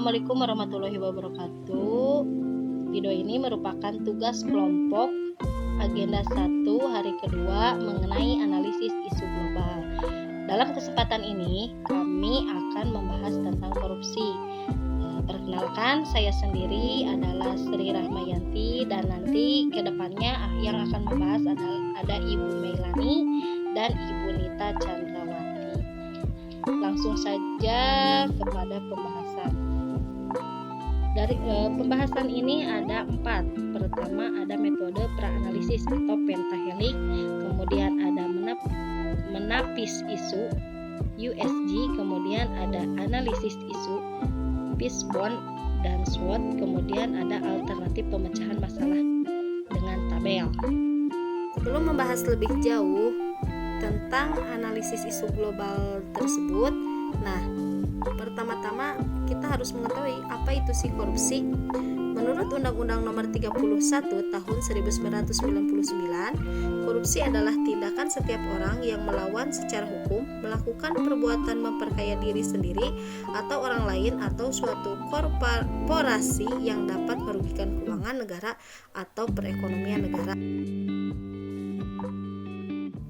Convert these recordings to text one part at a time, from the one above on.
Assalamualaikum warahmatullahi wabarakatuh. Video ini merupakan tugas kelompok agenda 1 hari kedua mengenai analisis isu global. Dalam kesempatan ini kami akan membahas tentang korupsi. Perkenalkan, saya sendiri adalah Sri Rahmayanti dan nanti kedepannya yang akan membahas ada Ibu Meilani dan Ibu Nita Chandrawati. Langsung saja kepada pembahasan. Dari pembahasan ini ada 4. Pertama ada metode praanalisis atau pentahelik, kemudian ada menapis isu USG, kemudian ada analisis isu Fishbone dan SWOT, kemudian ada alternatif pemecahan masalah dengan tabel. Sebelum membahas lebih jauh tentang analisis isu global tersebut, pertama-tama kita harus mengetahui apa itu sih korupsi. Menurut Undang-Undang Nomor 31 Tahun 1999, korupsi adalah tindakan setiap orang yang melawan secara hukum, melakukan perbuatan memperkaya diri sendiri atau orang lain atau suatu korporasi yang dapat merugikan keuangan negara atau perekonomian negara.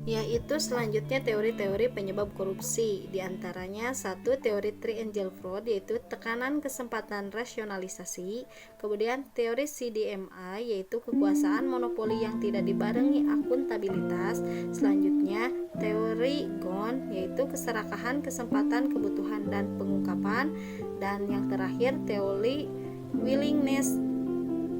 Yaitu selanjutnya teori-teori penyebab korupsi, diantaranya 1. Teori triangle fraud, yaitu tekanan kesempatan rasionalisasi. Kemudian teori CDMI, yaitu kekuasaan monopoli yang tidak dibarengi akuntabilitas. Selanjutnya teori GON, yaitu keserakahan kesempatan, kebutuhan dan pengungkapan. Dan yang terakhir teori willingness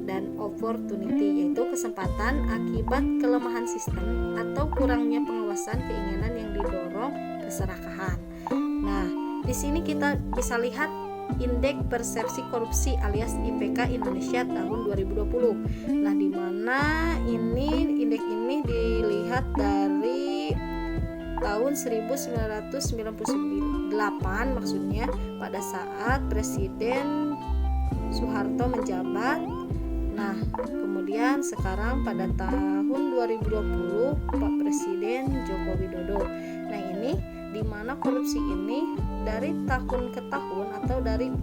dan opportunity, yaitu kesempatan akibat kelemahan sistem atau kurangnya pengawasan, keinginan yang didorong keserakahan. Nah, di sini kita bisa lihat Indeks Persepsi Korupsi alias IPK Indonesia tahun 2020. Nah, di mana indeks ini dilihat dari tahun 1998, maksudnya pada saat Presiden Soeharto menjabat. Nah, kemudian sekarang pada tahun 2020 Pak Presiden Joko Widodo. Nah, ini di mana korupsi ini dari tahun ke tahun atau dari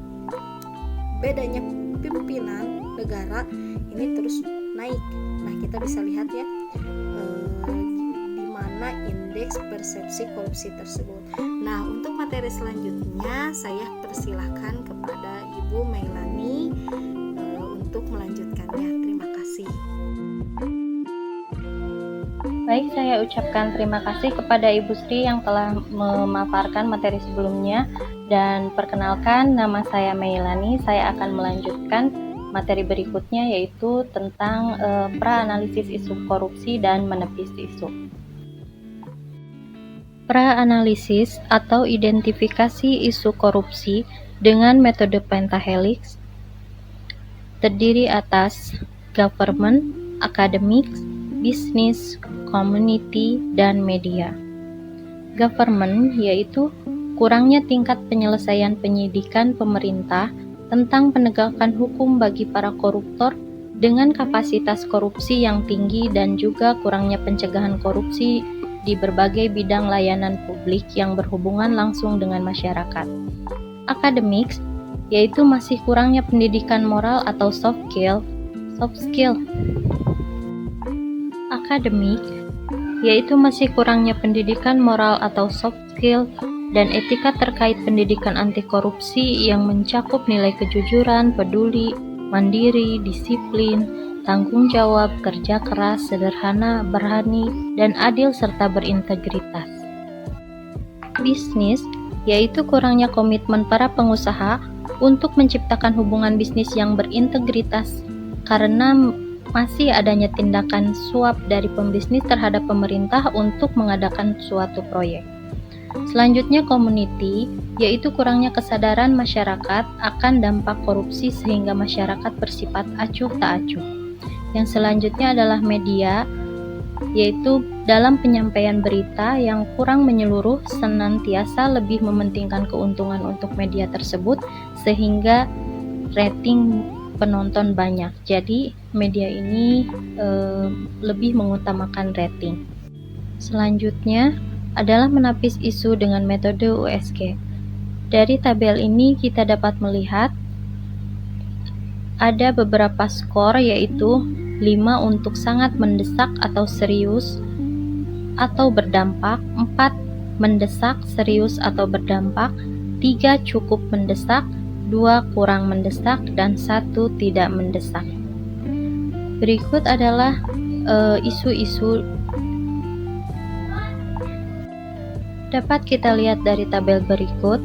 bedanya pimpinan negara ini terus naik. Nah, kita bisa lihat ya di mana indeks persepsi korupsi tersebut. Nah, untuk materi selanjutnya saya persilahkan kepada Ibu Meilani untuk melanjutkannya. Terima kasih. Baik, saya ucapkan terima kasih kepada Ibu Sri yang telah memaparkan materi sebelumnya. Dan perkenalkan, nama saya Meilani. Saya akan melanjutkan materi berikutnya, yaitu tentang praanalisis isu korupsi dan menepis isu. Praanalisis atau identifikasi isu korupsi dengan metode pentahelix terdiri atas government, academics, business, community, dan media. Government yaitu kurangnya tingkat penyelesaian penyidikan pemerintah tentang penegakan hukum bagi para koruptor dengan kapasitas korupsi yang tinggi dan juga kurangnya pencegahan korupsi di berbagai bidang layanan publik yang berhubungan langsung dengan masyarakat. Academics yaitu masih kurangnya pendidikan moral atau soft skill. Akademik yaitu masih kurangnya pendidikan moral atau soft skill dan etika terkait pendidikan anti korupsi yang mencakup nilai kejujuran, peduli, mandiri, disiplin, tanggung jawab, kerja keras, sederhana, berani, dan adil serta berintegritas. Bisnis yaitu kurangnya komitmen para pengusaha untuk menciptakan hubungan bisnis yang berintegritas karena masih adanya tindakan suap dari pembisnis terhadap pemerintah untuk mengadakan suatu proyek. Selanjutnya community, yaitu kurangnya kesadaran masyarakat akan dampak korupsi sehingga masyarakat bersifat acuh tak acuh. Yang selanjutnya adalah media, yaitu dalam penyampaian berita yang kurang menyeluruh, senantiasa lebih mementingkan keuntungan untuk media tersebut sehingga rating penonton banyak. Jadi media ini lebih mengutamakan rating. Selanjutnya adalah menapis isu dengan metode USG. Dari tabel ini kita dapat melihat ada beberapa skor, yaitu 5 untuk sangat mendesak atau serius atau berdampak, 4 mendesak, serius atau berdampak, 3 cukup mendesak, 2 kurang mendesak, dan 1 tidak mendesak. Berikut adalah isu-isu. Dapat kita lihat dari tabel berikut,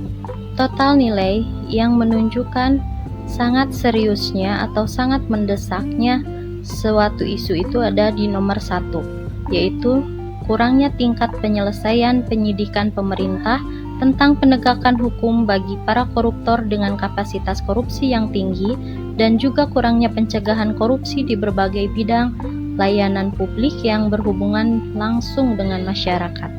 total nilai yang menunjukkan sangat seriusnya atau sangat mendesaknya suatu isu itu ada di nomor 1, yaitu kurangnya tingkat penyelesaian penyidikan pemerintah tentang penegakan hukum bagi para koruptor dengan kapasitas korupsi yang tinggi, dan juga kurangnya pencegahan korupsi di berbagai bidang layanan publik yang berhubungan langsung dengan masyarakat.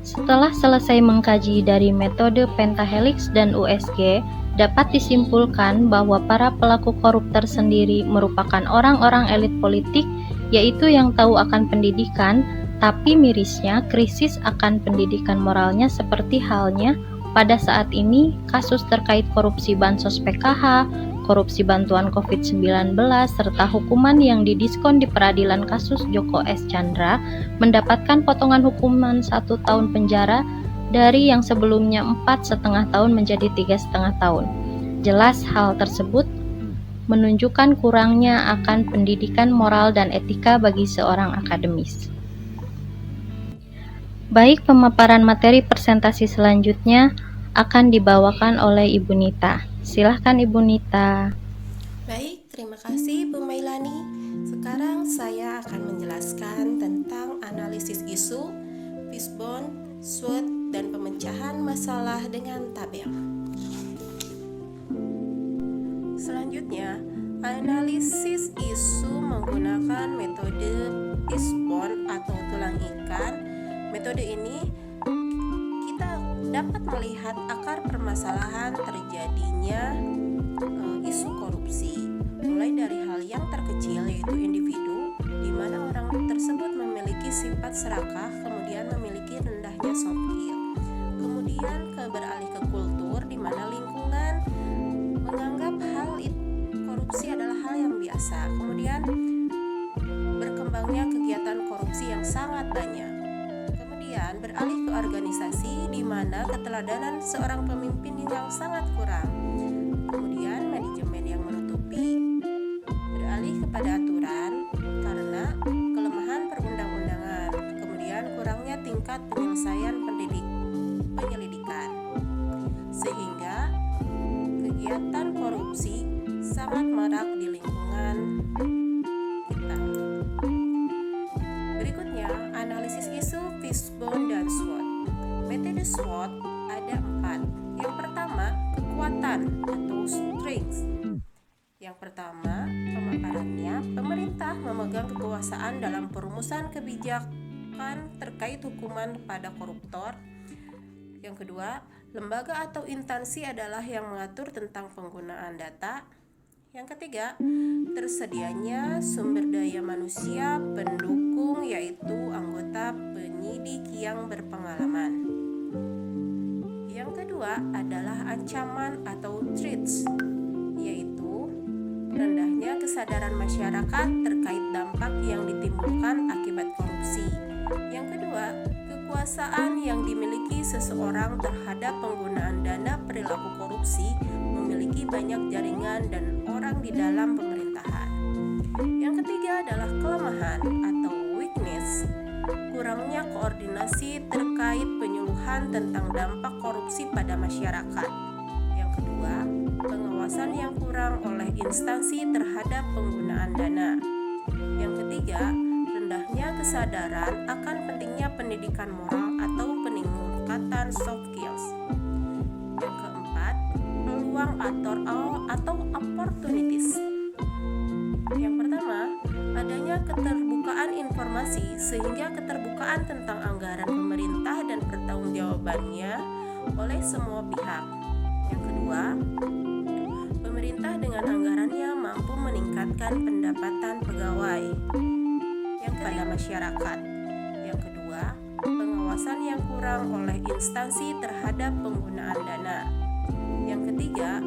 Setelah selesai mengkaji dari metode pentahelix dan USG, dapat disimpulkan bahwa para pelaku koruptor sendiri merupakan orang-orang elit politik, yaitu yang tahu akan pendidikan, tapi mirisnya krisis akan pendidikan moralnya, seperti halnya pada saat ini kasus terkait korupsi bansos PKH, korupsi bantuan COVID-19, serta hukuman yang didiskon di peradilan kasus Joko S. Chandra mendapatkan potongan hukuman 1 tahun penjara dari yang sebelumnya 4,5 tahun menjadi 3,5 tahun. Jelas hal tersebut menunjukkan kurangnya akan pendidikan moral dan etika bagi seorang akademis. Baik, pemaparan materi presentasi selanjutnya akan dibawakan oleh Ibu Nita. Silahkan Ibu Nita. Baik, terima kasih Bu Mailani. Sekarang saya akan menjelaskan tentang analisis isu, fishbone, SWOT, dan pemecahan masalah dengan tabel. Selanjutnya, analisis isu menggunakan metode fishbone atau tulang ikan. Metode ini kita dapat melihat akar permasalahan terjadinya isu korupsi, mulai dari hal yang terkecil yaitu individu, di mana orang tersebut memiliki sifat serakah, kemudian memiliki rendahnya soft skill, kemudian beralih ke kultur, di mana lingkungan menganggap hal korupsi adalah hal yang biasa, kemudian berkembangnya kegiatan korupsi yang sangat banyak. Kemudian beralih ke organisasi, di mana keteladanan seorang pemimpin yang sangat kurang. Kemudian manajemen yang menutupi. Beralih kepada aturan karena kelemahan perundang-undangan. Kemudian kurangnya tingkat penyelesaian penyelidikan. Sehingga kegiatan korupsi sangat marak di lingkungan kita. Berikutnya, analisis isu fishbone dan SWOT. Metode SWOT ada 4. Yang pertama, kekuatan atau strengths. Yang pertama, pemaparannya, pemerintah memegang kekuasaan dalam perumusan kebijakan terkait hukuman pada koruptor. Yang kedua, lembaga atau instansi adalah yang mengatur tentang penggunaan data. Yang ketiga, tersedianya sumber daya manusia pendukung, yaitu anggota penyidik yang berpengalaman. Yang kedua adalah ancaman atau threats, yaitu rendahnya kesadaran masyarakat terkait dampak yang ditimbulkan akibat korupsi. Yang kedua, kekuasaan yang dimiliki seseorang terhadap penggunaan dana perilaku korupsi, memiliki banyak jaringan dan orang di dalam pemerintahan. Yang ketiga adalah kelemahan atau weakness, kurangnya koordinasi terkait penyuluhan tentang dampak korupsi pada masyarakat. Yang kedua, pengawasan yang kurang oleh instansi terhadap penggunaan dana. Yang ketiga, rendahnya kesadaran akan pentingnya pendidikan moral atau peningkatan soft skills. Yang keempat, peluang atau opportunities. Yang pertama, adanya keterbukaan informasi, sehingga keterbukaan tentang anggaran pemerintah dan pertanggungjawabannya oleh semua pihak. Yang kedua, pemerintah dengan anggarannya mampu meningkatkan pendapatan pegawai yang kepada masyarakat. Yang kedua, pengawasan yang kurang oleh instansi terhadap penggunaan dana. Yang ketiga,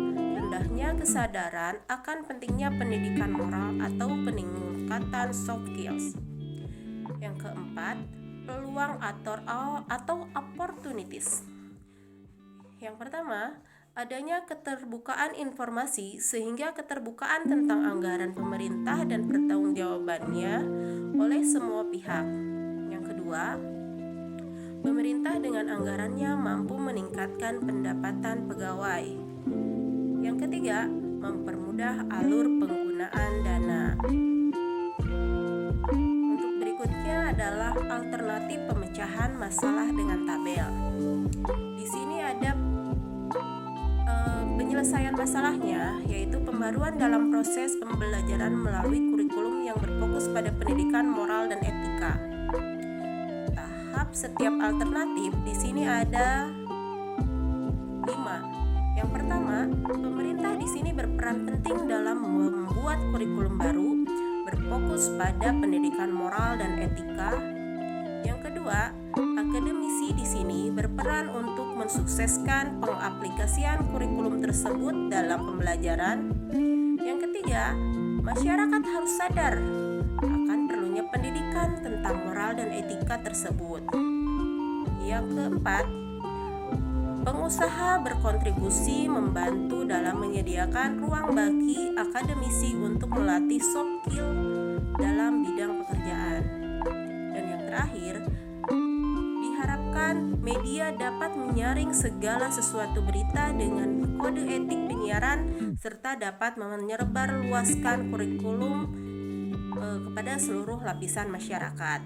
rendahnya kesadaran akan pentingnya pendidikan moral atau peningkatan soft skills. Yang keempat, peluang atau opportunities. Yang pertama, adanya keterbukaan informasi sehingga keterbukaan tentang anggaran pemerintah dan pertanggungjawabannya oleh semua pihak. Yang kedua, pemerintah dengan anggarannya mampu meningkatkan pendapatan pegawai. Yang ketiga, mempermudah alur penggunaan dana. Untuk berikutnya adalah alternatif pemecahan masalah dengan tabel. Di sini ada penyelesaian masalahnya, yaitu pembaruan dalam proses pembelajaran melalui kurikulum yang berfokus pada pendidikan moral dan etika. Tahap setiap alternatif di sini ada 5. Yang pertama, pemerintah di sini berperan penting dalam membuat kurikulum baru berfokus pada pendidikan moral dan etika. Yang kedua, akademisi di sini berperan untuk mensukseskan pengaplikasian kurikulum tersebut dalam pembelajaran. Yang ketiga, masyarakat harus sadar akan perlunya pendidikan tentang moral dan etika tersebut. Yang keempat, pengusaha berkontribusi membantu dalam menyediakan ruang bagi akademisi untuk melatih soft skill dalam bidang pekerjaan. Dan yang terakhir, diharapkan media dapat menyaring segala sesuatu berita dengan kode etik penyiaran serta dapat menyebarluaskan kurikulum kepada seluruh lapisan masyarakat.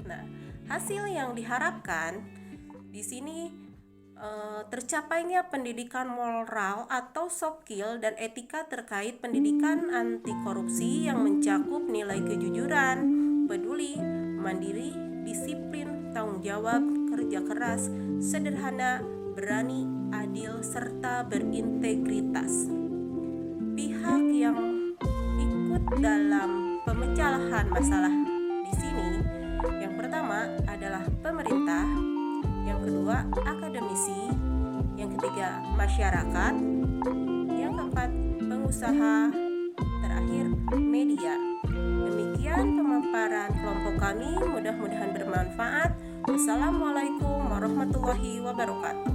Nah, hasil yang diharapkan di sini tercapainya pendidikan moral atau soft skill dan etika terkait pendidikan anti korupsi yang mencakup nilai kejujuran, peduli, mandiri, disiplin, tanggung jawab, kerja keras, sederhana, berani, adil, serta berintegritas. Pihak yang ikut dalam pemecahan masalah di sini, yang pertama adalah pemerintah, yang kedua akademisi, yang ketiga masyarakat, yang keempat pengusaha, terakhir media. Demikian pemaparan kelompok kami, mudah-mudahan bermanfaat. Wassalamualaikum warahmatullahi wabarakatuh.